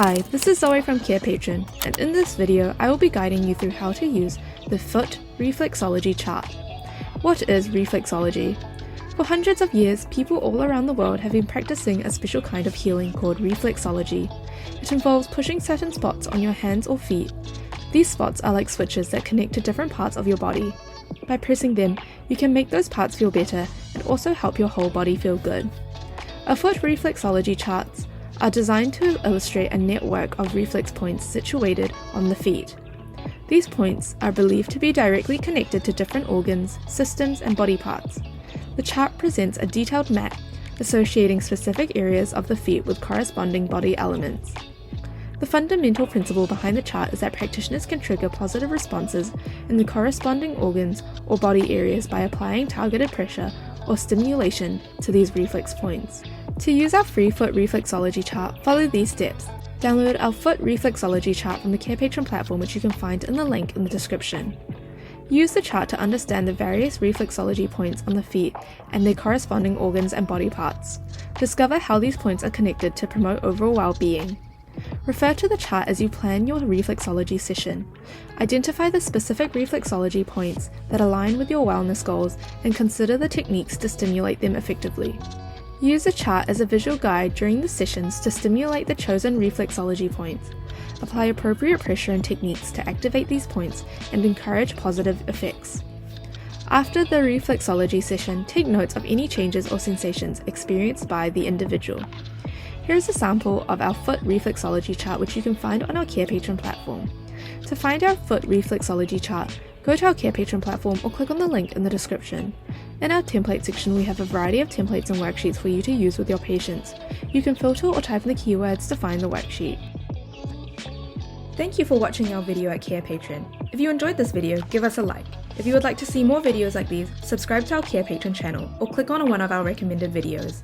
Hi, this is Zoe from Carepatron, and in this video I will be guiding you through how to use the foot reflexology chart. What is reflexology? For hundreds of years, people all around the world have been practicing a special kind of healing called reflexology. It involves pushing certain spots on your hands or feet. These spots are like switches that connect to different parts of your body. By pressing them, you can make those parts feel better and also help your whole body feel good. Our foot reflexology charts are designed to illustrate a network of reflex points situated on the feet. These points are believed to be directly connected to different organs, systems, and body parts. The chart presents a detailed map associating specific areas of the feet with corresponding body elements. The fundamental principle behind the chart is that practitioners can trigger positive responses in the corresponding organs or body areas by applying targeted pressure or stimulation to these reflex points. To use our free foot reflexology chart, follow these steps. Download our foot reflexology chart from the Carepatron platform, which you can find in the link in the description. Use the chart to understand the various reflexology points on the feet and their corresponding organs and body parts. Discover how these points are connected to promote overall well-being. Refer to the chart as you plan your reflexology session. Identify the specific reflexology points that align with your wellness goals and consider the techniques to stimulate them effectively. Use the chart as a visual guide during the sessions to stimulate the chosen reflexology points. Apply appropriate pressure and techniques to activate these points and encourage positive effects. After the reflexology session, take notes of any changes or sensations experienced by the individual. Here is a sample of our foot reflexology chart, which you can find on our Carepatron platform. To find our foot reflexology chart, go to our Carepatron platform or click on the link in the description. In our template section, we have a variety of templates and worksheets for you to use with your patients. You can filter or type in the keywords to find the worksheet. Thank you for watching our video at Carepatron. If you enjoyed this video, give us a like. If you would like to see more videos like these, subscribe to our Carepatron channel or click on one of our recommended videos.